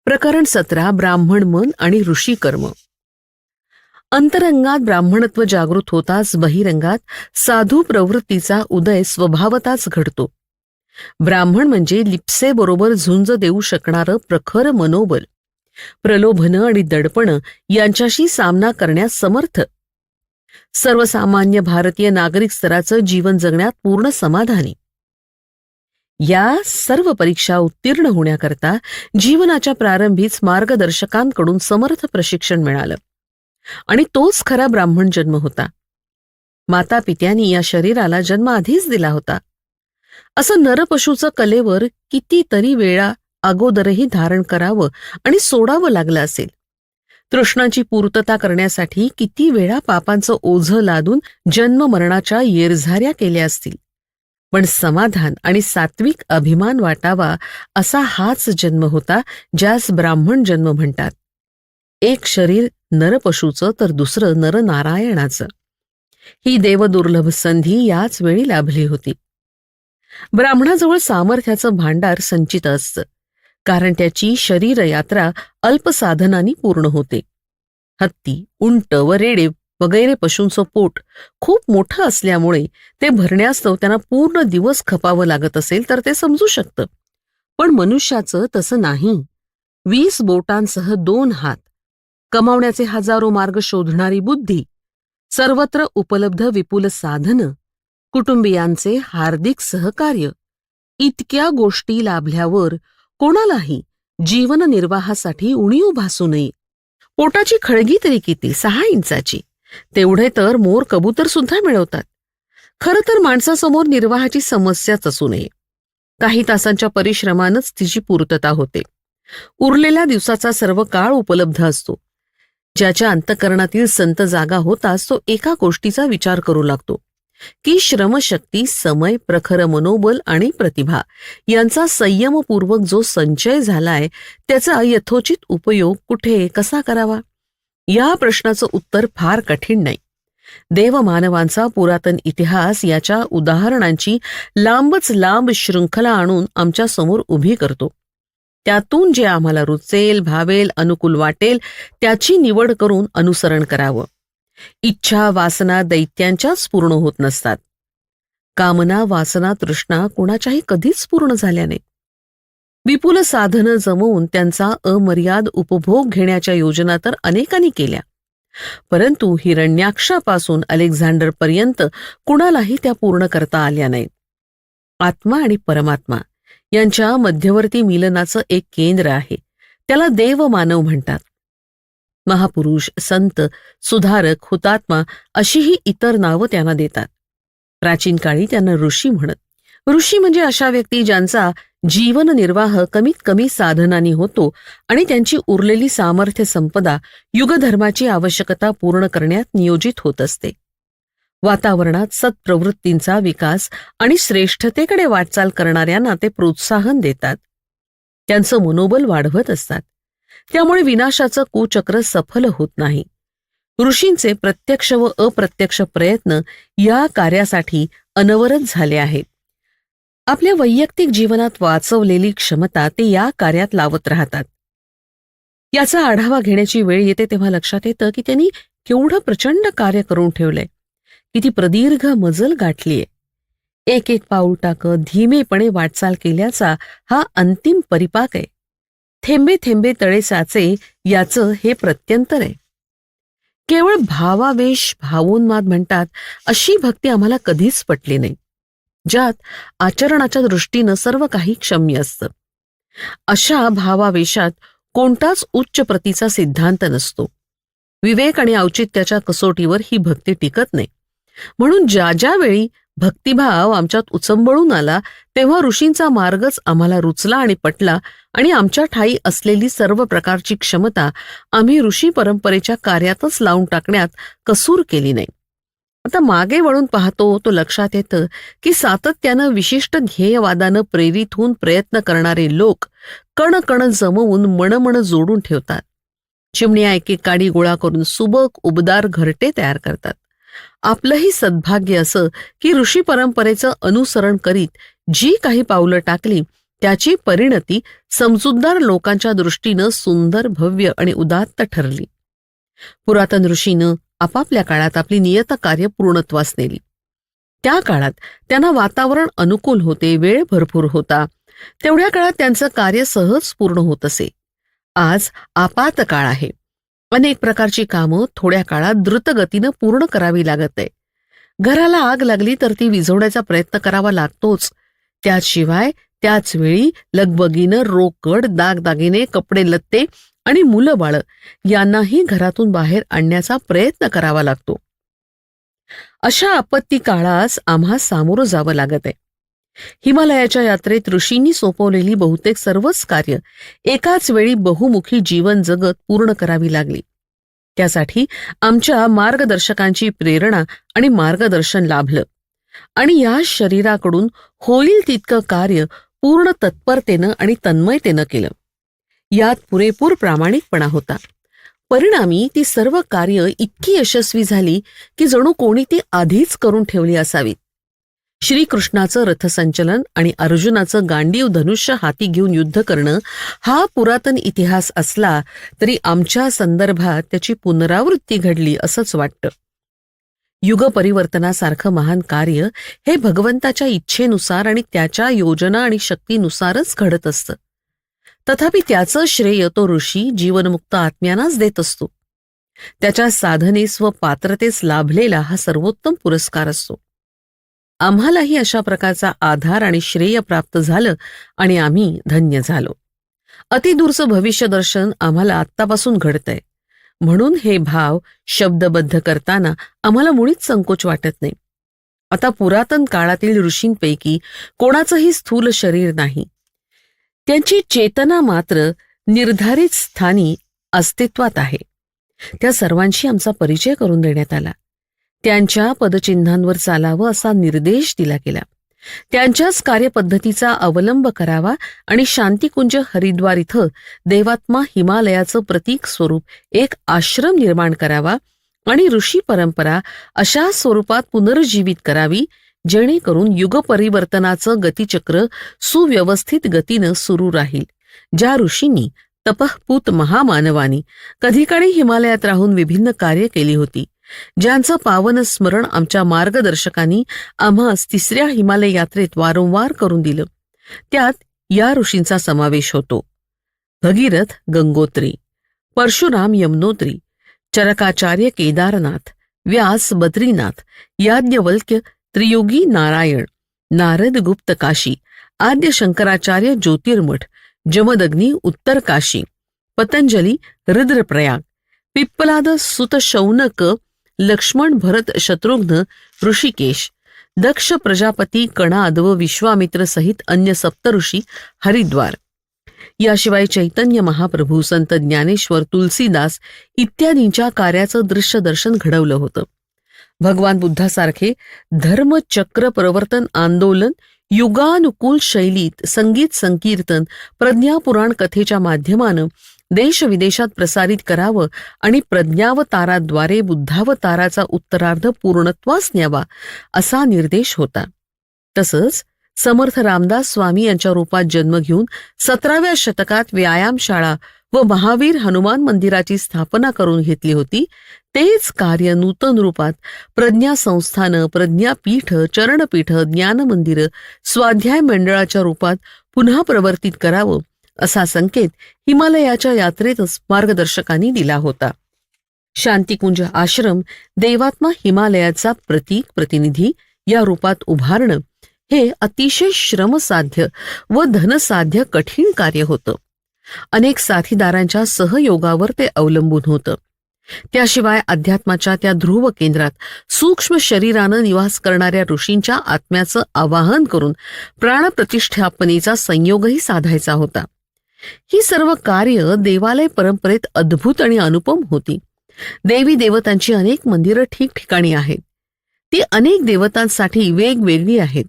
प्रकरण 17 ब्राह्मण मन आणि ऋषी कर्म. अंतरंगात ब्राह्मणत्व जागृत होताच बहिरंगात साधू प्रवृत्तीचा उदय स्वभावताच घडतो. ब्राह्मण म्हणजे लिप्सेबरोबर झुंज देऊ शकणारं प्रखर मनोबल, प्रलोभनं आणि दडपणं यांच्याशी सामना करण्यास समर्थ, सर्वसामान्य भारतीय नागरिक स्तराचं जीवन जगण्यात पूर्ण समाधानी. या सर्व परीक्षा उत्तीर्ण होण्याकरता जीवनाच्या प्रारंभीच मार्गदर्शकांकडून समर्थ प्रशिक्षण मिळालं आणि तोच खरा ब्राह्मण जन्म होता. माता पित्यांनी या शरीराला जन्म आधीच दिला होता. असं नरपशूचं कलेवर कितीतरी वेळा अगोदरही धारण करावं आणि सोडावं लागलं असेल. तृष्णांची पूर्तता करण्यासाठी किती वेळा पापांचं ओझं लादून जन्म मरणाच्या येरझाऱ्या केल्या असतील. पण समाधान आणि सात्विक अभिमान वाटावा असा हाच जन्म होता ज्यास ब्राह्मण जन्म म्हणतात. एक शरीर नरपशूचं तर दुसरं नरनारायणाचं. ही देवदुर्लभ संधी याच वेळी लाभली होती. ब्राह्मणाजवळ सामर्थ्याचं भांडार संचित असतं, कारण त्याची शरीरयात्रा अल्पसाधनांनी पूर्ण होते. हत्ती, उंट व रेडे वगैरे पशूंचं पोट खूप मोठं असल्यामुळे ते भरण्यास्तव त्यांना पूर्ण दिवस खपावं लागत असेल तर ते समजू शकतं. पण मनुष्याचं तसं नाही. 20 बोटांसह 2 हात, कमावण्याचे हजारो मार्ग शोधणारी बुद्धी, सर्वत्र उपलब्ध विपुल साधनं, कुटुंबियांचे हार्दिक सहकार्य, इतक्या गोष्टी लाभल्यावर कोणालाही जीवननिर्वाहासाठी उणीव भासू नये. पोटाची खळगी तरी किती, 6 इंचाची. तेवढे तर मोर कबूतर सुद्धा मिळवतात. खरं तर माणसासमोर निर्वाहाची समस्याच असू नये. काही तासांच्या परिश्रमानंच तिची पूर्तता होते. उरलेल्या दिवसाचा सर्व काळ उपलब्ध असतो. ज्याच्या अंतःकरणातील संत जागा होताच तो एका गोष्टीचा विचार करू लागतो की श्रमशक्ती, समय, प्रखर मनोबल आणि प्रतिभा यांचा संयमपूर्वक जो संचय झालाय त्याचा यथोचित उपयोग कुठे कसा करावा. या प्रश्नाचं उत्तर फार कठीण नाही. देवमानवांचा पुरातन इतिहास याच्या उदाहरणांची लांबच लांब शृंखला आणून आमच्या समोर उभी करतो. त्यातून जे आम्हाला रुचेल, भावेल, अनुकूल वाटेल त्याची निवड करून अनुसरण करावं. इच्छा, वासना दैत्यांच्याच पूर्ण होत नसतात. कामना, वासना, तृष्णा कोणाच्याही कधीच पूर्ण झाल्या नाहीत. विपुल साधनं जमवून त्यांचा अमर्याद उपभोग घेण्याच्या योजना तर अनेकांनी केल्या, परंतु हिरण्याक्षापासून अलेक्झांडरपर्यंत कुणालाही त्या पूर्ण करता आल्या नाहीत. आत्मा आणि परमात्मा यांच्या मध्यवर्ती मिलनाचं एक केंद्र आहे. त्याला देवमानव म्हणतात. महापुरुष, संत, सुधारक, हुतात्मा अशीही इतर नावं त्यांना देतात. प्राचीन काळी त्यांना ऋषी म्हणत. ऋषी म्हणजे अशा व्यक्ती ज्यांचा जीवननिर्वाह कमीत कमी साधनांनी होतो आणि त्यांची उरलेली सामर्थ्य संपदा युगधर्माची आवश्यकता पूर्ण करण्यात नियोजित होत असते. वातावरणात सत्प्रवृत्तींचा विकास आणि श्रेष्ठतेकडे वाटचाल करणाऱ्यांना ते प्रोत्साहन देतात. त्यांचं मनोबल वाढवत असतात. त्यामुळे विनाशाचं कुचक्र सफल होत नाही. ऋषींचे प्रत्यक्ष व अप्रत्यक्ष प्रयत्न या कार्यासाठी अनवरत झाले आहेत. आपल्या वैयक्तिक जीवनात वाचवलेली क्षमता ते या कार्यात लावत राहतात. याचा आढावा घेण्याची वेळ येते तेव्हा लक्षात येतं की त्यांनी केवढं प्रचंड कार्य करून ठेवलंय, किती प्रदीर्घ मजल गाठलीय. एक एक पाऊल टाकत धीमेपणे वाटचाल केल्याचा हा अंतिम परिपाक आहे. थेंबे थेंबे तळे साचे याचं हे प्रत्यंतर आहे. केवळ भावावेश, भावोन्माद म्हणतात अशी भक्ती आम्हाला कधीच पटली नाही, ज्यात आचरणाच्या दृष्टीनं सर्व काही क्षम्य असतं. अशा भावावेशात कोणताच उच्च प्रतीचा सिद्धांत नसतो. विवेक आणि औचित्याच्या कसोटीवर ही भक्ती टिकत नाही. म्हणून ज्या ज्या वेळी भक्तिभाव आमच्यात उचंबळून आला तेव्हा ऋषींचा मार्गच आम्हाला रुचला आणि पटला आणि आमच्या ठायी असलेली सर्व प्रकारची क्षमता आम्ही ऋषी परंपरेच्या कार्यातच लावून टाकण्यात कसूर केली नाही. आता मागे वळून पाहतो तो लक्षात येतं की सातत्यानं विशिष्ट ध्येयवादानं प्रेरित होऊन प्रयत्न करणारे लोक कण कण जमवून मनमन जोडून ठेवतात. चिमण्या एक एक काडी गोळा करून सुबक उबदार घरटे तयार करतात. आपलंही सद्भाग्य असं की ऋषी परंपरेचं अनुसरण करीत जी काही पावलं टाकली त्याची परिणती समजूतदार लोकांच्या दृष्टीनं सुंदर, भव्य आणि उदात्त ठरली. पुरातन ऋषीनं आपापल्या काळात आपली नियत कार्य पूर्णत्वास नेली. त्या काळात त्यांना वातावरण अनुकूल होते, वेळ भरपूर होता. तेवढ्या काळात त्यांचं कार्य सहज पूर्ण होत असे. आज आपात काळ आहे. अनेक प्रकारची कामं थोड्या काळात द्रुतगतीनं पूर्ण करावी लागत आहे. घराला आग लागली तर ती विझवण्याचा प्रयत्न करावा लागतोच. त्याशिवाय त्याच वेळी लगबगीनं रोकड, दागदागिने, कपडे लत्ते आणि मुलं बाळ यांनाही घरातून बाहेर आणण्याचा प्रयत्न करावा लागतो. अशा आपत्ती काळास आम्हा सामोरं जावं लागत आहे. हिमालयाच्या यात्रेत ऋषींनी सोपवलेली बहुतेक सर्वच कार्य एकाच वेळी बहुमुखी जीवन जगत पूर्ण करावी लागली. त्यासाठी आमच्या मार्गदर्शकांची प्रेरणा आणि मार्गदर्शन लाभलं आणि या शरीराकडून होईल तितकं कार्य पूर्ण तत्परतेनं आणि तन्मयतेनं केलं. यात पुरेपूर प्रामाणिकपणा होता. परिणामी ती सर्व कार्य इतकी यशस्वी झाली की जणू कोणी ती आधीच करून ठेवली असावीत. श्रीकृष्णाचं रथसंचलन आणि अर्जुनाचं गांडीव धनुष्य हाती घेऊन युद्ध करणं हा पुरातन इतिहास असला तरी आमच्या संदर्भात त्याची पुनरावृत्ती घडली असंच वाटतं. युग परिवर्तनासारखं महान कार्य हे भगवंताच्या इच्छेनुसार आणि त्याच्या योजना आणि शक्तीनुसारच घडत असतं. तथापि त्याचं श्रेय तो ऋषी जीवनमुक्त आत्म्यांनाच देत असतो. त्याच्या साधनेस व पात्रतेस लाभलेला हा सर्वोत्तम पुरस्कार असतो. आम्हालाही अशा प्रकारचा आधार आणि श्रेय प्राप्त झालं आणि आम्ही धन्य झालो. अतिदूरचं भविष्यदर्शन आम्हाला आत्तापासून घडतंय. म्हणून हे भाव शब्दबद्ध करताना आम्हाला मुळीच संकोच वाटत नाही. आता पुरातन काळातील ऋषींपैकी कोणाचंही स्थूल शरीर नाही. त्यांची चेतना मात्र निर्धारित स्थानी अस्तित्वात आहे. त्या सर्वांशी आमचा परिचय करून देण्यात आला. त्यांच्या पदचिन्हांवर चालावं असा निर्देश दिला गेला. त्यांच्याच कार्यपद्धतीचा अवलंब करावा आणि शांतिकुंज हरिद्वार इथं देवात्मा हिमालयाचं प्रतीक स्वरूप एक आश्रम निर्माण करावा आणि ऋषी परंपरा अशा स्वरूपात पुनर्जीवित करावी जेणेकरून युग परिवर्तनाचं गतिचक्र सुव्यवस्थित गतीनं सुरू राहील. ज्या ऋषींनी तपःपूत महामानवानी कधी काळी हिमालयात राहून विभिन्न कार्य केली होती, ज्यांचं पावन स्मरण आमच्या मार्गदर्शकांनी आम्हास तिसऱ्या हिमालय यात्रेत वारंवार करून दिलं, त्यात या ऋषींचा समावेश होतो. भगीरथ गंगोत्री, परशुराम यमुनोत्री, चरकाचार्य केदारनाथ, व्यास बद्रीनाथ, याज्ञवल्क्य त्रियोगी नारायण, नारद गुप्त काशी, आद्य शंकराचार्य ज्योतिर्मठ, जमदग्नी उत्तर काशी, पतंजली रुद्रप्रयाग, पिप्पलाद सुत शौनक, लक्ष्मण भरत शत्रुघ्न ऋषिकेश, दक्ष प्रजापती कणाद व विश्वामित्र सहित अन्य सप्तऋषी हरिद्वार. याशिवाय चैतन्य महाप्रभू, संत ज्ञानेश्वर, तुलसीदास इत्यादींच्या कार्याचं दृश्य दर्शन घडवलं होतं. भगवान बुद्धासारखे धर्मचक्र प्रवर्तन आंदोलन युगानुकूल शैलीत संगीत संकीर्तन प्रज्ञापुराण कथेच्या माध्यमानं देशविदेशात प्रसारित करावं आणि प्रज्ञावताराद्वारे बुद्धावताराचा उत्तरार्ध पूर्णत्वास न्यावा असा निर्देश होता. तसंच समर्थ रामदास स्वामी यांच्या रूपात जन्म घेऊन 17व्या शतकात व्यायामशाळा व महावीर हनुमान मंदिराची स्थापना करून घेतली होती. तेच कार्य नूतन रूपात प्रज्ञा संस्थानं, प्रज्ञापीठ, चरणपीठ, ज्ञानमंदिरं, स्वाध्याय मंडळाच्या रूपात पुन्हा प्रवर्तित करावं असा संकेत हिमालयाच्या यात्रेतच मार्गदर्शकांनी दिला होता. शांतिकुंज आश्रम देवात्मा हिमालयाचा प्रतिनिधी या रूपात उभारणं हे अतिशय श्रमसाध्य व धनसाध्य कठीण कार्य होतं. अनेक साथीदारांच्या सहयोगावर ते अवलंबून होतं. त्याशिवाय अध्यात्माच्या त्या ध्रुव केंद्रात सूक्ष्म शरीरानं निवास करणाऱ्या ऋषींच्या आत्म्याचं आवाहन करून प्राणप्रतिष्ठापनेचा संयोगही साधायचा होता. ही सर्व कार्य देवालय परंपरेत अद्भुत आणि अनुपम होती. देवी देवतांची अनेक मंदिरं ठिकठिकाणी आहेत. ती अनेक देवतांसाठी वेगवेगळी आहेत.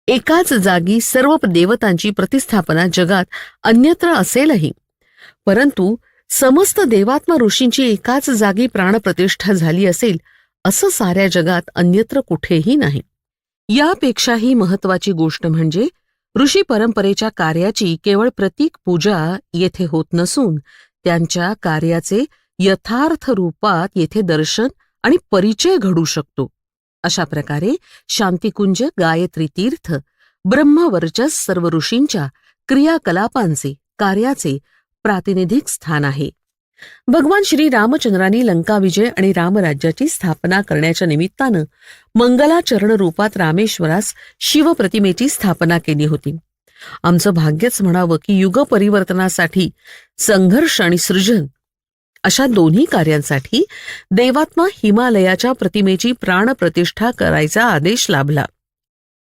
एकाच जागी सर्व देवतांची प्रतिस्थापना जगात अन्यत्र असेलही, परंतु समस्त देवात्मा ऋषींची एकाच जागी प्राणप्रतिष्ठा झाली असेल असं साऱ्या जगात अन्यत्र कुठेही नाही. यापेक्षाही महत्वाची गोष्ट म्हणजे ऋषी परंपरेच्या कार्याची केवळ प्रतीक पूजा येथे होत नसून त्यांच्या कार्याचे यथार्थ रूपात येथे दर्शन आणि परिचय घडू शकतो. अशा प्रकारे शांतिकुंज गायत्री तीर्थ ब्रह्मवर्चस सर्व ऋषींच्या क्रियाकलापांचे कार्याचे प्रातिनिधिक स्थान आहे. भगवान श्री रामचंद्रांनी लंका विजय आणि रामराज्याची स्थापना करण्याच्या निमित्तानं मंगलाचरण रूपात रामेश्वरास शिवप्रतिमेची स्थापना केली होती. आमचं भाग्यच म्हणावं की युग परिवर्तनासाठी संघर्ष आणि सृजन अशा दोन्ही कार्यांसाठी देवात्मा हिमालयाच्या प्रतिमेची प्राणप्रतिष्ठा करायचा आदेश लाभला.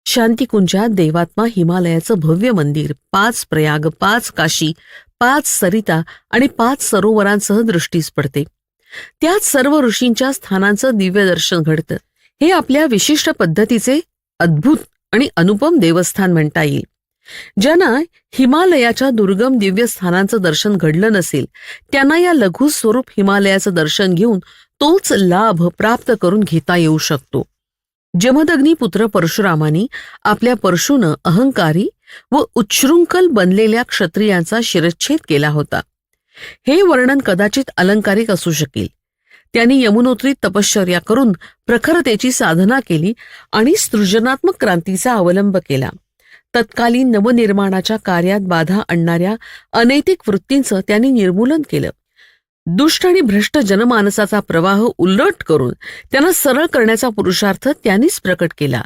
शांतिकुंजात देवात्मा हिमालयाचं भव्य मंदिर 5 प्रयाग, 5 काशी, 5 सरिता आणि 5 सरोवरांसह दृष्टीस पडते. त्यात सर्व ऋषींच्या स्थानांचं दिव्य दर्शन घडतं. हे आपल्या विशिष्ट पद्धतीचे अद्भुत आणि अनुपम देवस्थान म्हणता येईल. ज्यांना हिमालयाच्या दुर्गम दिव्य स्थानांचं दर्शन घडलं नसेल त्यांना या लघु स्वरूप हिमालयाचं दर्शन घेऊन तोच लाभ प्राप्त करून घेता येऊ शकतो. जमदग्नी पुत्र परशुरामानी आपल्या परशुनं अहंकारी व उच्छृंखल बनलेल्या क्षत्रियांचा शिरच्छेद केला होता. हे वर्णन कदाचित अलंकारिक असू शकेल. त्यांनी यमुनोत्रीत तपश्चर्या करून प्रखरतेची साधना केली आणि सृजनात्मक क्रांतीचा अवलंब केला. तत्कालीन नवनिर्माणाच्या कार्यात बाधा आणणाऱ्या अनैतिक वृत्तींचं त्यांनी निर्मूलन केलं. दुष्ट आणि भ्रष्ट जनमानसाचा प्रवाह उलट करून त्यांना सरळ करण्याचा पुरुषार्थ त्यांनीच प्रकट केला.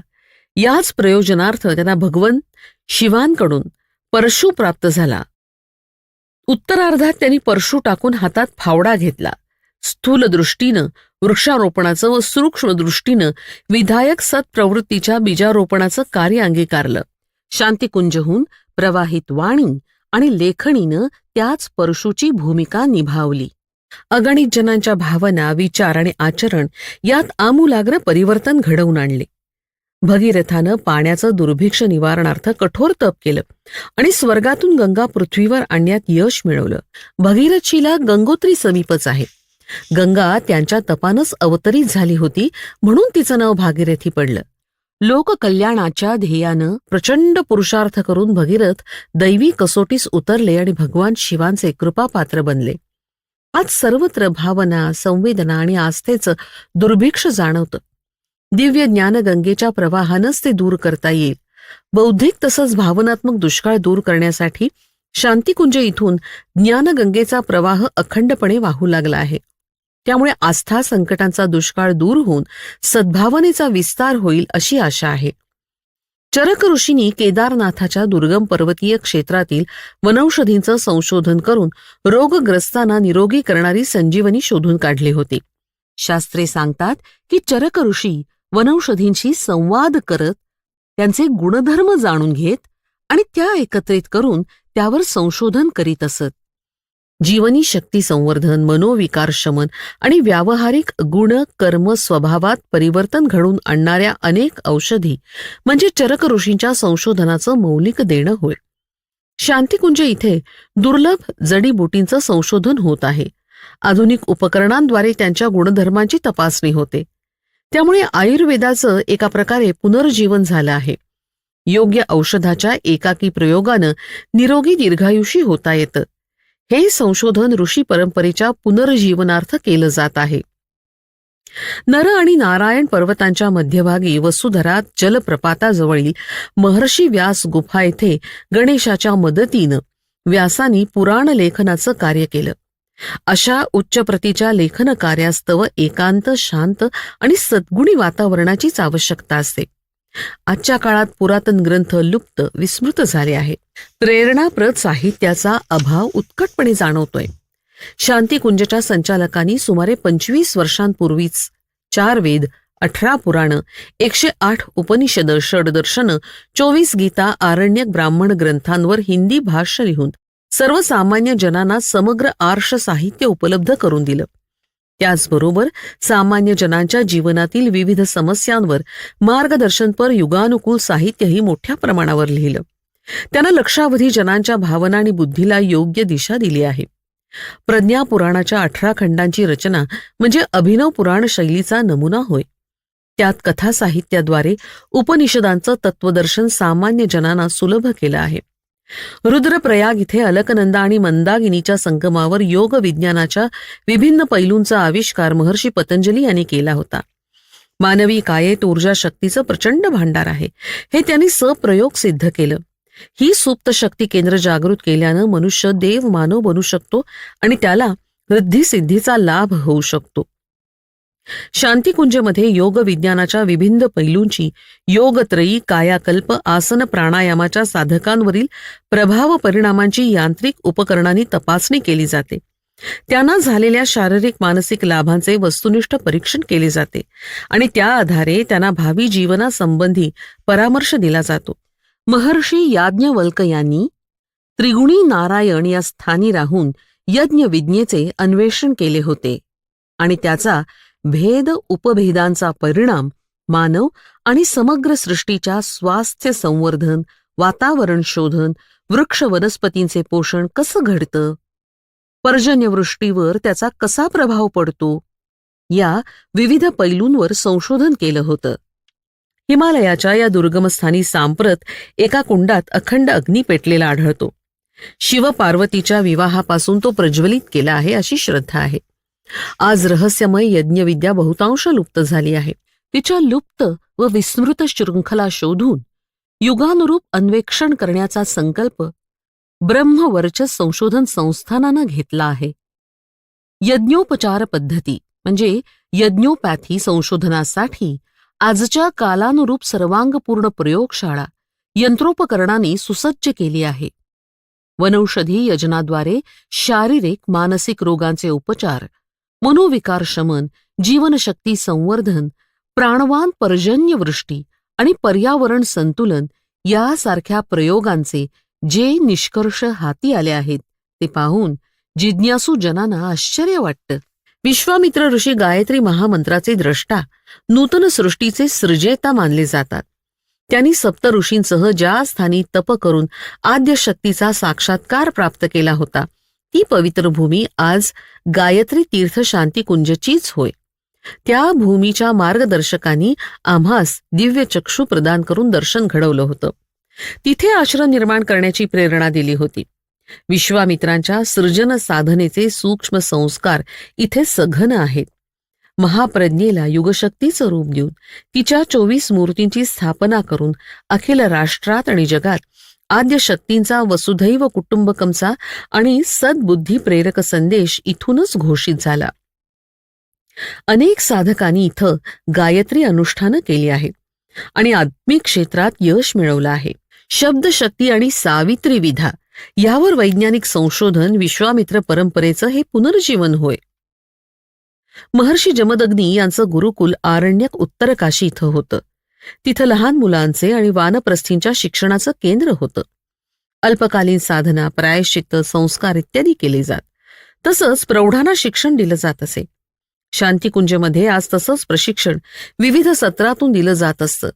याच प्रयोजनार्थ त्यांना भगवन शिवांकडून परशु प्राप्त झाला. उत्तरार्धात त्यांनी परशु टाकून हातात फावडा घेतला. स्थूल दृष्टीनं वृक्षारोपणाचं व सूक्ष्म दृष्टीनं विधायक सत्प्रवृत्तीच्या बीजारोपणाचं कार्य अंगीकारलं. शांतिकुंजहून प्रवाहित वाणी आणि लेखणीनं त्याच परशुची भूमिका निभावली. अगणित जनांच्या भावना, विचार आणि आचरण यात आमूलाग्र परिवर्तन घडवून आणले. भगीरथानं पाण्याचं दुर्भिक्ष निवारणार्थ कठोर तप केलं आणि स्वर्गातून गंगा पृथ्वीवर आणण्यात यश मिळवलं. भगीरथशीला गंगोत्री समीपच आहे. गंगा त्यांच्या तपानच अवतरित झाली होती म्हणून तिचं नाव भागीरथी पडलं. लोककल्याणाच्या ध्येयानं प्रचंड पुरुषार्थ करून भगीरथ दैवी कसोटीस उतरले आणि भगवान शिवांचे कृपापात्र बनले. आज सर्वत्र भावना, संवेदना आणि आस्थेचं दुर्भिक्ष जाणवतं. दिव्य ज्ञानगंगेच्या प्रवाहानंच ते दूर करता येईल. बौद्धिक तसंच भावनात्मक दुष्काळ दूर करण्यासाठी शांतिकुंज इथून ज्ञानगंगेचा प्रवाह अखंडपणे वाहू लागला आहे. त्यामुळे आस्था संकटांचा दुष्काळ दूर होऊन सद्भावनेचा विस्तार होईल अशी आशा आहे. चरक ऋषींनी केदारनाथाच्या दुर्गम पर्वतीय क्षेत्रातील वनौषधींचं संशोधन करून रोगग्रस्तांना निरोगी करणारी संजीवनी शोधून काढली होती. शास्त्रे सांगतात की चरक ऋषी वनौषधींशी संवाद करत त्यांचे गुणधर्म जाणून घेत आणि त्या एकत्रित करून त्यावर संशोधन करीत असत. जीवनी शक्ती संवर्धन, मनोविकार शमन आणि व्यावहारिक गुण कर्म स्वभावात परिवर्तन घडवून आणणाऱ्या अनेक औषधी म्हणजे चरक ऋषींच्या संशोधनाचं मौलिक देणं होय. शांतिकुंज इथे दुर्लभ जडीबुटींचं संशोधन होत आहे. आधुनिक उपकरणांद्वारे त्यांच्या गुणधर्मांची तपासणी होते. त्यामुळे आयुर्वेदाचं एका प्रकारे पुनर्जीवन झालं आहे. योग्य औषधाच्या एकाकी प्रयोगानं निरोगी दीर्घायुषी होता येतं. हे संशोधन ऋषी परंपरेच्या पुनर्जीवनार्थ केलं जात आहे. नर आणि नारायण पर्वतांच्या मध्यभागी वसुधरात जलप्रपाताजवळील महर्षी व्यास गुफा येथे गणेशाच्या मदतीनं व्यासानी पुराण लेखनाचं कार्य केलं. अशा उच्च प्रतीच्या लेखन कार्यास्तव एकांत, शांत आणि सद्गुणी वातावरणाचीच आवश्यकता असते. आजच्या काळात पुरातन ग्रंथ लुप्त, विस्मृत झाले आहेत. प्रेरणाप्रद साहित्याचा अभाव उत्कटपणे जाणवतोय. शांतिकुंजच्या संचालकांनी सुमारे 25 वर्षांपूर्वीच 4 वेद, 18 पुराणं, 108 उपनिषद, षडदर्शनं, 24 गीता, आरण्यक, ब्राह्मण ग्रंथांवर हिंदी भाष्य लिहून सर्वसामान्य जनांना समग्र आर्ष साहित्य उपलब्ध करून दिलं. त्याचबरोबर सामान्य जनांच्या जीवनातील विविध समस्यांवर मार्गदर्शनपर युगानुकूल साहित्यही मोठ्या प्रमाणावर लिहिलं. त्यानं लक्षावधी जनांच्या भावना आणि बुद्धीला योग्य दिशा दिली आहे. प्रज्ञा पुराणाच्या 18 खंडांची रचना म्हणजे अभिनव पुराण शैलीचा नमुना होय. त्यात कथा साहित्याद्वारे उपनिषदांचं तत्वदर्शन सामान्य जनांना सुलभ केलं आहे. रुद्रप्रयाग इथे अलकनंदा आणि मंदाकिनीच्या संगमावर योग विज्ञानाच्या विभिन्न पैलूंचा आविष्कार महर्षी पतंजली यांनी केला होता. मानवी कायेत ऊर्जा शक्तीचं प्रचंड भांडार आहे हे त्यांनी सप्रयोग सिद्ध केलं. ही सुप्त शक्ती केंद्र जागृत केल्यानं मनुष्य देव मानव बनू शकतो आणि त्याला रिद्धी सिद्धीचा लाभ होऊ शकतो. शांतिकुंजमध्ये योग विज्ञानाच्या विभिन्न पैलूंची योगत्रयी, कायाकल्प, आसन, प्राणायामाच्या साधकांवरील प्रभाव परिणामांची यांत्रिक उपकरणांनी तपासणी केली जाते. त्यांना झालेल्या शारीरिक मानसिक लाभांचे वस्तुनिष्ठ परीक्षण केले जाते आणि त्या आधारे त्यांना भावी जीवनासंबंधी परामर्श दिला जातो. महर्षी याज्ञवल्क यांनी त्रिगुणी नारायण या स्थानी राहून यज्ञ विज्ञेचे अन्वेषण केले होते आणि त्याचा भेद उपभेदांचा परिणाम मानव आणि समग्र सृष्टीच्या स्वास्थ्य संवर्धन, वातावरण शोधन, वृक्ष वनस्पतींचे पोषण कसं घडतं, पर्जन्यवृष्टीवर त्याचा कसा प्रभाव पडतो, या विविध पैलूंवर संशोधन केलं होतं. हिमालयाच्या या दुर्गमस्थानी सांप्रत एका कुंडात अखंड अग्नी पेटलेला आढळतो. शिव-पार्वतीच्या विवाहापासून तो प्रज्वलित केला आहे अशी श्रद्धा आहे. आज रहस्यमय यज्ञविद्या बहुतांश लुप्त झाली आहे. तिच्या लुप्त व विस्मृत शृंखला शोधून युगानुरूप अन्वेषण करण्याचा संकल्प ब्रह्मवर्चस संशोधन संस्थानानं घेतला आहे. यज्ञोपचार पद्धती म्हणजे यज्ञोपॅथी संशोधनासाठी आजच्या कालानुरूप सर्वांगपूर्ण प्रयोगशाळा यंत्रोपकरणांनी सुसज्ज केली आहे. वनौषधी यजनाद्वारे शारीरिक मानसिक रोगांचे उपचार, मनोविकार शमन, जीवनशक्ती संवर्धन, प्राणवान पर्जन्यवृष्टी आणि पर्यावरण संतुलन यासारख्या प्रयोगांचे जे निष्कर्ष हाती आले आहेत ते पाहून जिज्ञासू जनांना आश्चर्य वाटतं. विश्वामित्र ऋषी गायत्री महामंत्राचे द्रष्टा, नूतन सृष्टीचे सृजेता मानले जातात. त्यांनी सप्त ऋषींसह ज्या स्थानी तप करून आद्य शक्तीचा साक्षात्कार प्राप्त केला होता ती पवित्र भूमी आज गायत्री तीर्थ शांतिकुंजचीच होय. त्या भूमीच्या मार्गदर्शकांनी आम्हास दिव्य चक्षु प्रदान करून दर्शन घडवलं होतं. तिथे आश्रम निर्माण करण्याची प्रेरणा दिली होती. विश्वामित्रांच्या सृजन साधनेचे सूक्ष्म संस्कार इथे सघन आहेत. महाप्रज्ञेला युगशक्तीचं रूप देऊन तिच्या 24 मूर्तींची स्थापना करून अखिल राष्ट्रात आणि जगात आद्य शक्तींचा वसुधैव कुटुंबकमचा आणि सद्बुद्धी प्रेरक संदेश इथूनच घोषित झाला. अनेक साधकांनी इथं गायत्री अनुष्ठानं केली आहेत आणि आत्मिक क्षेत्रात यश मिळवलं आहे. शब्दशक्ती आणि सावित्री विधा यावर वैज्ञानिक संशोधन विश्वामित्र परंपरेचं हे पुनर्जीवन होय. महर्षी जमदग्नी यांचं गुरुकुल आरण्यक उत्तरकाशी इथं होतं. तिथं लहान मुलांचे आणि वानप्रस्थींच्या शिक्षणाचं केंद्र होतं. अल्पकालीन साधना, प्रायश्चित्त, संस्कार इत्यादी केले जात. तसंच प्रौढांना शिक्षण दिलं जात असे. शांतिकुंजमध्ये आज तसंच प्रशिक्षण विविध सत्रातून दिलं जात असतं.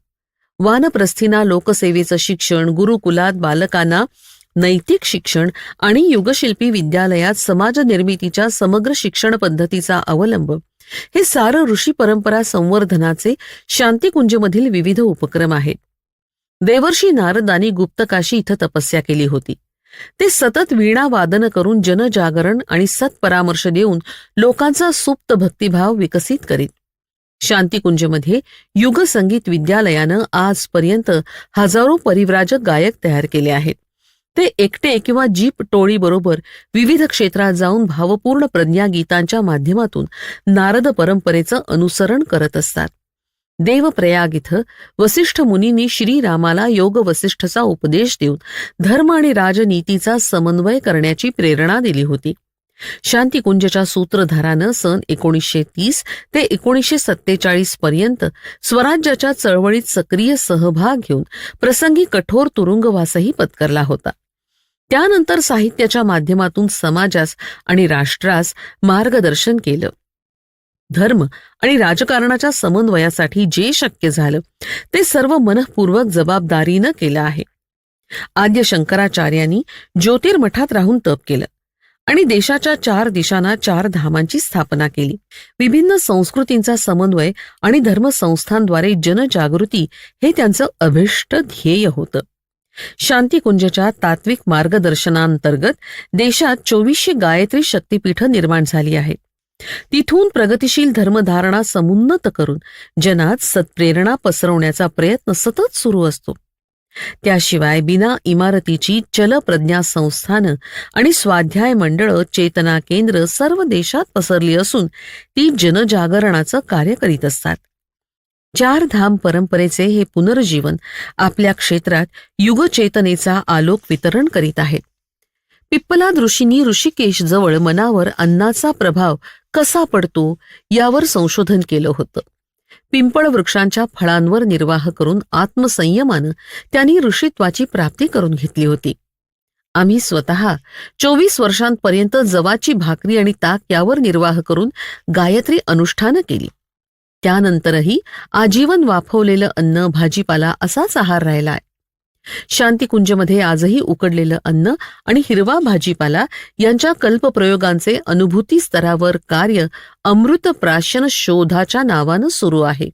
वानप्रस्थींना लोकसेवेचं शिक्षण, गुरुकुलात बालकांना नैतिक शिक्षण आणि युगशिल्पी विद्यालयात समाज निर्मितीच्या समग्र शिक्षण पद्धतीचा अवलंब हे सारं ऋषी परंपरा संवर्धनाचे शांतिकुंजमधील विविध उपक्रम आहेत. देवर्षी नारदांनी गुप्तकाशी इथं तपस्या केली होती. ते सतत वीणा वादन करून जनजागरण आणि सत्परामर्श देऊन लोकांचा सुप्त भक्तिभाव विकसित करीत. शांतिकुंजमध्ये युगसंगीत विद्यालयानं आजपर्यंत हजारो परिव्राजक गायक तयार केले आहेत. ते एकटे किंवा जीप टोळी बरोबर विविध क्षेत्रात जाऊन भावपूर्ण प्रज्ञागीतांच्या माध्यमातून नारद परंपरेचं अनुसरण करत असतात. देवप्रयाग इथं वसिष्ठ मुनींनी श्रीरामाला योग वसिष्ठचा उपदेश देऊन धर्म आणि राजनीतीचा समन्वय करण्याची प्रेरणा दिली होती. शांतिकुंजच्या सूत्रधारानं सन 1930 ते 1947 पर्यंत स्वराज्याच्या चळवळीत सक्रिय सहभाग घेऊन प्रसंगी कठोर तुरुंगवासही पत्करला होता. त्यानंतर साहित्याच्या माध्यमातून समाजास आणि राष्ट्रास मार्गदर्शन केलं. धर्म आणि राजकारणाच्या समन्वयासाठी जे शक्य झालं ते सर्व मनःपूर्वक जबाबदारीनं केलं आहे. आद्य शंकराचार्यांनी ज्योतिर्मठात राहून तप केलं आणि देशाच्या 4 दिशांना 4 धामांची स्थापना केली. विभिन्न संस्कृतींचा समन्वय आणि धर्मसंस्थांद्वारे जनजागृती हे त्यांचं अभिष्ट ध्येय होतं. शांतिकुंजच्या तात्विक मार्गदर्शनांतर्गत देशात 2400 गायत्री शक्तिपीठ निर्माण झाली आहेत. तिथून प्रगतिशील धर्मधारणा समुन्नत करून जनात सत्प्रेरणा पसरवण्याचा प्रयत्न सतत सुरू असतो. त्याशिवाय बिना इमारतीची चलप्रज्ञा संस्थानं आणि स्वाध्याय मंडळं, चेतना केंद्र सर्व देशात पसरली असून ती जनजागरणाचं कार्य करीत असतात. 4 धाम परंपरेचे हे पुनर्जीवन आपल्या क्षेत्रात युगचेतनेचा आलोक वितरण करीत आहेत. पिप्पलाद ऋषींनी ऋषिकेश जवळ मनावर अन्नाचा प्रभाव कसा पडतो यावर संशोधन केलं होतं. पिंपळ वृक्षांच्या फळांवर निर्वाह करून आत्मसंयमानं त्यांनी ऋषित्वाची प्राप्ती करून घेतली होती. आम्ही स्वतः 24 वर्षांपर्यंत जवाची भाकरी आणि ताक यावर निर्वाह करून गायत्री अनुष्ठानं केली. त्यानंतरही आजीवन वाफवलेलं अन्न, भाजीपाला असाच आहार राहिलाय. शांतिकुंजमध्ये आजही उकडलेलं अन्न आणि हिरवा भाजीपाला यांच्या कल्पप्रयोगांचे अनुभूती स्तरावर कार्य अमृत प्राशन शोधाच्या नावानं सुरू आहे.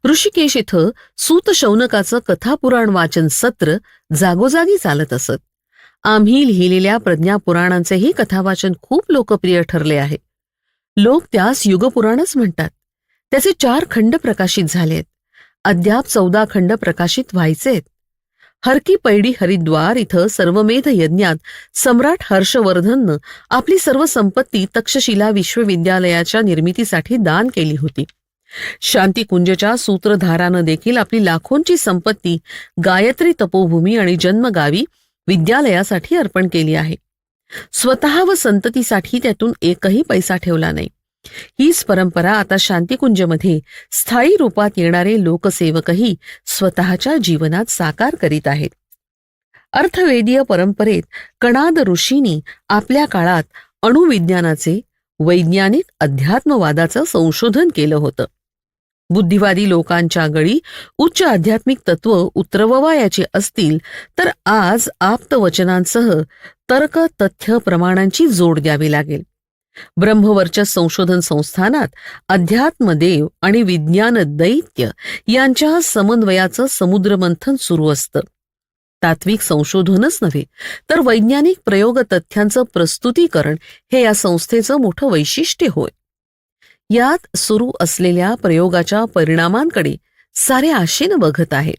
ऋषिकेश इथं सूत शौनकाचं कथापुराण वाचन सत्र जागोजागी चालत असत. आम्ही लिहिलेल्या प्रज्ञापुराणांचेही कथावाचन खूप लोकप्रिय ठरले आहे. लोक त्यास युगपुराणच म्हणतात. त्याचे 4 खंड प्रकाशित झालेत. अद्याप 14 खंड प्रकाशित व्हायचेत. हरकी पैडी हरिद्वार इथं सर्वमेध यज्ञात सम्राट हर्षवर्धननं आपली सर्व संपत्ती तक्षशिला विश्वविद्यालयाच्या निर्मितीसाठी दान केली होती. शांतिकुंजच्या सूत्रधारानं देखील आपली लाखोंची संपत्ती गायत्री तपोभूमी आणि जन्मगावी विद्यालयासाठी अर्पण केली आहे. स्वतः व संततीसाठी त्यातून एकही पैसा ठेवला नाही. हीच परंपरा आता शांतिकुंजमध्ये स्थायी रूपात येणारे लोकसेवकही स्वतःच्या जीवनात साकार करीत आहेत. अर्थवेदीय परंपरेत कणाद ऋषींनी आपल्या काळात अणुविज्ञानाचे, वैज्ञानिक अध्यात्मवादाचं संशोधन केलं होतं. बुद्धिवादी लोकांच्या गळी उच्च आध्यात्मिक तत्व उतरवायची असतील तर आज आप्तवचनांसह तर्क, तथ्य, प्रमाणांची जोड द्यावी लागेल. ब्रह्मवर्चस संशोधन संस्थानात अध्यात्मदेव आणि विज्ञान दैत्य यांच्या समन्वयाचं समुद्रमंथन सुरू असतं. तात्विक संशोधनच नव्हे तर वैज्ञानिक प्रयोग तथ्यांचं प्रस्तुतीकरण हे या संस्थेचं मोठं वैशिष्ट्य होय. यात सुरू असलेल्या प्रयोगाच्या परिणामांकडे सारे आशेनं बघत आहेत.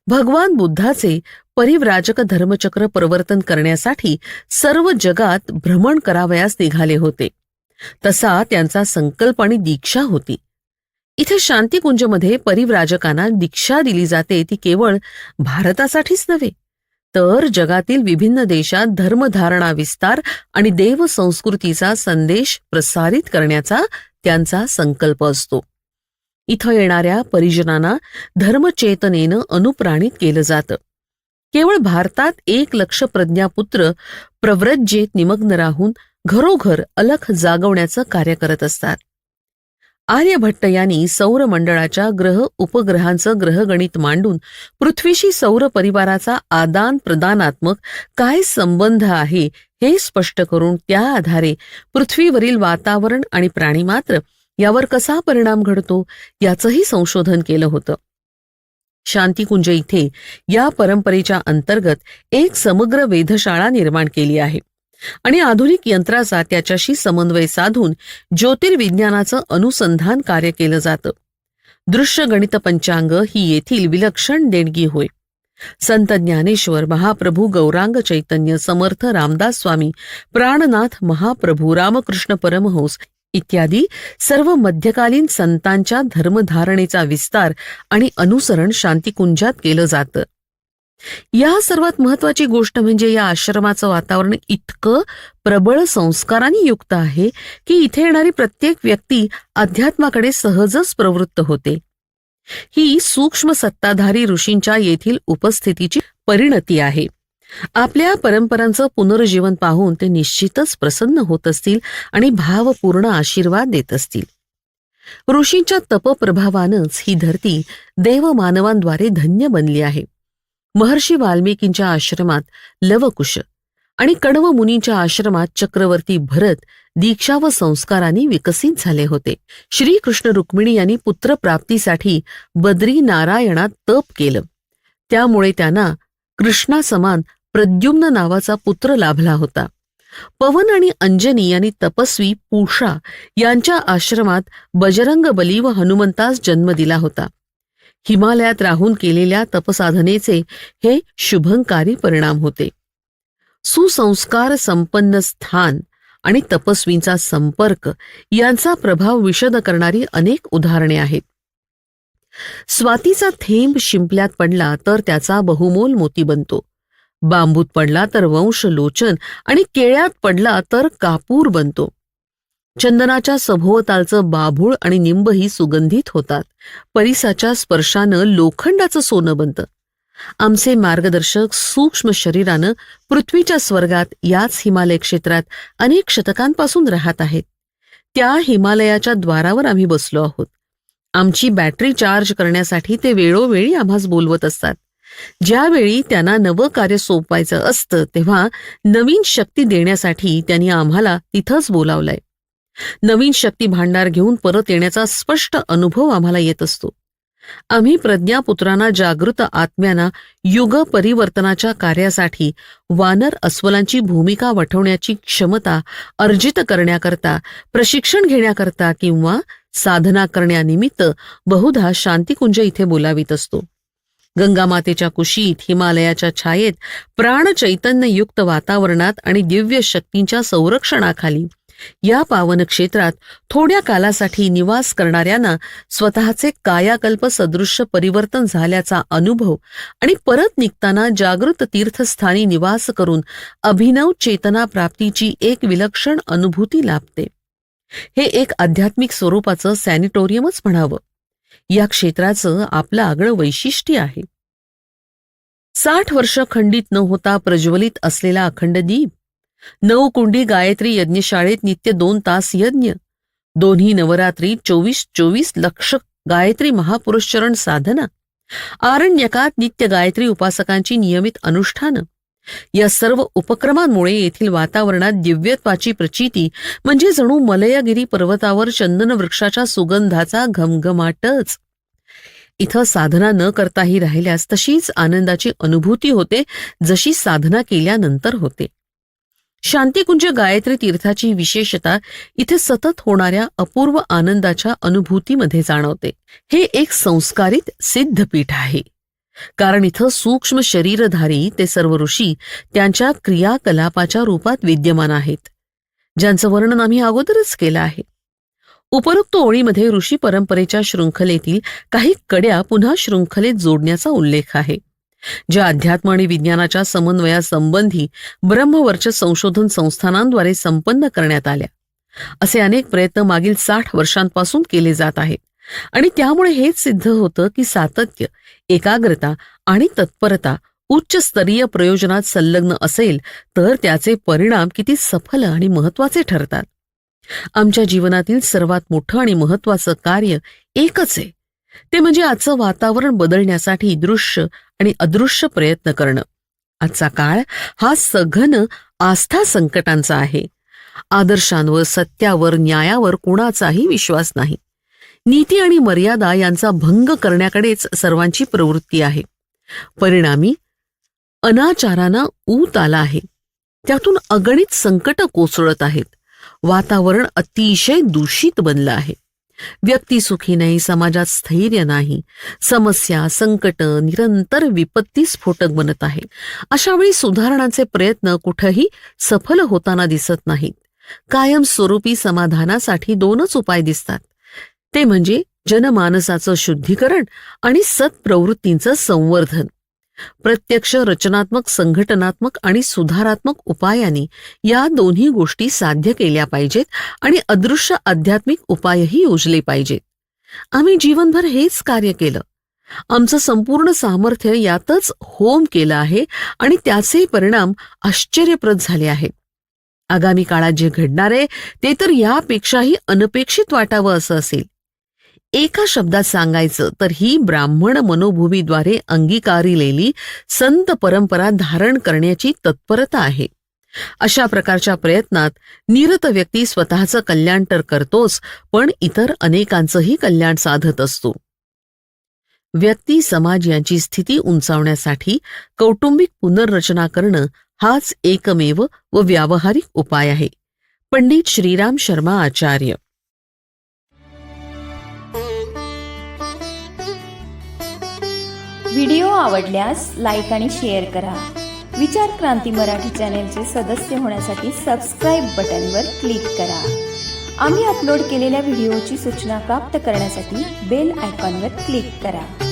भगवान बुद्धाचे परिव्राजक धर्मचक्र प्रवर्तन करण्यासाठी सर्व जगात भ्रमण करावयास निघाले होते. तसा त्यांचा संकल्प आणि दीक्षा होती. इथे शांतिकुंजमध्ये परिव्राजकांना दीक्षा दिली जाते ती केवळ भारतासाठीच नव्हे तर जगातील विभिन्न देशात धर्मधारणा विस्तार आणि देव संस्कृतीचा संदेश प्रसारित करण्याचा त्यांचा संकल्प असतो. इथं येणाऱ्या परिजनांना धर्मचेतनेनं अनुप्राणित केलं जातं. केवळ भारतात 1 लक्ष प्रज्ञापुत्र प्रव्रज्येत निमग्न राहून घरोघर अलख जागवण्याचं कार्य करत असतात. आर्यभट्ट यांनी सौरमंडळाच्या ग्रह उपग्रहांचं ग्रहगणित मांडून पृथ्वीशी सौर परिवाराचा आदान प्रदानात्मक काय संबंध आहे हे स्पष्ट करून त्या आधारे पृथ्वीवरील वातावरण आणि प्राणीमात्र यावर कसा परिणाम घडतो याचंही संशोधन केलं होतं. शांतिकुंज इथे या परंपरेच्या अंतर्गत एक समग्र वेधशाळा निर्माण केली आहे आणि आधुनिक यंत्राचा त्याच्याशी समन्वय साधून ज्योतिर्विज्ञानाचं अनुसंधान कार्य केलं जातं. दृश्य गणित पंचांग ही येथील विलक्षण देणगी होय. संत ज्ञानेश्वर, महाप्रभू गौरांग चैतन्य, समर्थ रामदास स्वामी, प्राणनाथ महाप्रभू, रामकृष्ण परमहंस इत्यादी सर्व मध्यकालीन संतांच्या धर्मधारणेचा विस्तार आणि अनुसरण शांतिकुंजात केलं जातं. या सर्वात महत्वाची गोष्ट म्हणजे या आश्रमाचं वातावरण इतकं प्रबळ संस्कारांनी युक्त आहे की इथे येणारी प्रत्येक व्यक्ती अध्यात्माकडे सहजच प्रवृत्त होते. ही सूक्ष्म सत्ताधारी ऋषींच्या येथील उपस्थितीची परिणती आहे. आपल्या परंपरांचं पुनर्जीवन पाहून ते निश्चितच प्रसन्न होत असतील आणि भावपूर्ण आशीर्वाद देत असतील. ऋषींच्या तपप्रभावानंच ही धरती देवमानवांद्वारे धन्य बनली आहे. महर्षी वाल्मिकींच्या आश्रमात लवकुश आणि कण्व मुनीच्या आश्रमात चक्रवर्ती भरत दीक्षा व संस्कारांनी विकसित झाले होते. श्रीकृष्ण रुक्मिणी यांनी पुत्रप्राप्तीसाठी बद्री नारायणात तप केलं. त्यामुळे त्यांना कृष्णासमान प्रद्युम्न नावाचा पुत्र लाभला होता. पवन आणि अंजनी यांनी तपस्वी पूषा यांच्या आश्रमात बजरंगबली व हनुमंतास जन्म दिला होता. हिमालयात राहून केलेल्या तपसाधनेचे हे शुभंकारी परिणाम होते. सुसंस्कार संपन्न स्थान आणि तपस्वींचा संपर्क यांचा प्रभाव विशद करणारी अनेक उदाहरणे आहेत. स्वातीचा थेंब शिंपल्यात पडला तर त्याचा बहुमोल मोती बनतो. बांबूत पडला तर वंश लोचन आणि केळ्यात पडला तर कापूर बनतो. चंदनाच्या सभोवतालचं बाभूळ आणि निंबही सुगंधित होतात. परिसाच्या स्पर्शानं लोखंडाचं सोनं बनतं. आमचे मार्गदर्शक सूक्ष्म शरीरानं पृथ्वीच्या स्वर्गात याच हिमालय क्षेत्रात अनेक शतकांपासून राहत आहेत. त्या हिमालयाच्या द्वारावर आम्ही बसलो आहोत. आमची बॅटरी चार्ज करण्यासाठी ते वेळोवेळी आम्हास बोलवत असतात. ज्यावेळी त्यांना नवं कार्य सोपवायचं असतं तेव्हा नवीन शक्ती देण्यासाठी त्यांनी आम्हाला तिथंच बोलावलंय. नवीन शक्ती भांडार घेऊन परत येण्याचा स्पष्ट अनुभव आम्हाला येत असतो. आम्ही प्रज्ञापुत्रांना जागृत आत्म्यांना युग परिवर्तनाच्या कार्यासाठी वानर अस्वलांची भूमिका वठवण्याची क्षमता अर्जित करण्याकरता, प्रशिक्षण घेण्याकरता किंवा साधना करण्यानिमित्त बहुधा शांतिकुंज इथे बोलावित असतो. गंगामातेच्या कुशीत, हिमालयाच्या छायेत, प्राणचैतन्ययुक्त वातावरणात आणि दिव्य शक्तींच्या संरक्षणाखाली या पावन क्षेत्रात थोड्या कालासाठी निवास करणाऱ्यांना स्वतःचे कायाकल्प सदृश्य परिवर्तन झाल्याचा अनुभव आणि परत निघताना जागृत तीर्थस्थानी निवास करून अभिनव चेतना प्राप्तीची एक विलक्षण अनुभूती लाभते. हे एक आध्यात्मिक स्वरूपाचं सॅनिटोरियमच म्हणावं. या क्षेत्राचं आपलं आगळं वैशिष्ट्य आहे. 60 वर्ष खंडित न होता प्रज्वलित असलेला अखंड दीप, 9 कुंडी गायत्री यज्ञशाळेत नित्य 2 तास यज्ञ, दोन्ही नवरात्री 24 लक्ष गायत्री महापुरुषचरण साधना, आरण्यकात नित्य गायत्री उपासकांची नियमित अनुष्ठानं, या सर्व उपक्रमांमुळे येथील वातावरणात दिव्यत्वाची प्रचिती म्हणजे जणू मलयगिरी पर्वतावर चंदन वृक्षाच्या सुगंधाचा घमघमाटच. इथं साधना न करताही राहिल्यास तशीच आनंदाची अनुभूती होते जशी साधना केल्यानंतर होते. शांतिकुंज गायत्री तीर्थाची विशेषता इथे सतत होणाऱ्या अपूर्व आनंदाच्या अनुभूतीमध्ये जाणवते. हे एक संस्कारित सिद्धपीठ आहे. कारण इथं सूक्ष्म शरीरधारी ते सर्व ऋषी त्यांच्या क्रियाकलापाच्या रूपात विद्यमान आहेत, ज्यांचं वर्णन आम्ही अगोदरच केलं आहे. उपरोक्त ओळीमध्ये ऋषी परंपरेच्या शृंखलेतील काही कड्या पुन्हा शृंखलेत जोडण्याचा उल्लेख आहे, ज्या अध्यात्म आणि विज्ञानाच्या समन्वयासंबंधी ब्रह्मवर्चस्व संशोधन संस्थानांद्वारे संपन्न करण्यात आल्या. असे अनेक प्रयत्न मागील 60 वर्षांपासून केले जात आहेत आणि त्यामुळे हेच सिद्ध होतं की सातत्य, एकाग्रता आणि तत्परता उच्च स्तरीय प्रयोजनात संलग्न असेल तर त्याचे परिणाम किती सफल आणि महत्वाचे ठरतात. आमच्या जीवनातील सर्वात मोठं आणि महत्वाचं कार्य एकच आहे, ते म्हणजे आजचं वातावरण बदलण्यासाठी दृश्य आणि अदृश्य प्रयत्न करणं. आजचा काळ हा सघन आस्था संकटांचा आहे. आदर्शांवर, सत्यावर, न्यायावर कोणाचाही विश्वास नाही. नीती आणि मर्यादा यांचा भंग करण्याकडेच सर्वांची प्रवृत्ती आहे. परिणामी अनाचारांना ऊत आला आहे. त्यातून अगणित संकट कोसळत आहेत. वातावरण अतिशय दूषित बनलं आहे. व्यक्ती सुखी नाही, समाजात स्थैर्य नाही, समस्या, संकट, निरंतर विपत्ती स्फोटक बनत आहे. अशा वेळी सुधारणांचे प्रयत्न कुठेही सफल होताना दिसत नाहीत. कायमस्वरूपी समाधानासाठी 2च उपाय दिसतात, ते म्हणजे जनमानसाचं शुद्धीकरण आणि सत्प्रवृत्तींचं संवर्धन. प्रत्यक्ष रचनात्मक, संघटनात्मक आणि सुधारात्मक उपायांनी या दोन्ही गोष्टी साध्य केल्या पाहिजेत आणि अदृश्य आध्यात्मिक उपायही योजले पाहिजेत. आम्ही जीवनभर हेच कार्य केलं. आमचं संपूर्ण सामर्थ्य यातच होम केलं आहे आणि त्याचे परिणाम आश्चर्यप्रद झाले आहेत. आगामी काळात जे घडणार आहे ते तर यापेक्षाही अनपेक्षित वाटावं असं असेल. एका शब्दात सांगायचं तर ही ब्राह्मण मनोभूमीद्वारे अंगीकारिलेली संत परंपरा धारण करण्याची तत्परता आहे. अशा प्रकारच्या प्रयत्नात निरत व्यक्ती स्वतःचं कल्याण तर करतोच, पण इतर अनेकांचंही कल्याण साधत असतो. व्यक्ती समाज यांची स्थिती उंचावण्यासाठी कौटुंबिक पुनर्रचना करणं हाच एकमेव व व्यावहारिक उपाय आहे. पंडित श्रीराम शर्मा आचार्य. व्हिडिओ आवडल्यास लाईक आणि शेअर करा. विचार क्रांती मराठी चॅनेलचे सदस्य होण्यासाठी सबस्क्राईब बटनवर क्लिक करा. आम्ही अपलोड केलेल्या व्हिडिओची सूचना प्राप्त करण्यासाठी बेल आयकॉनवर क्लिक करा.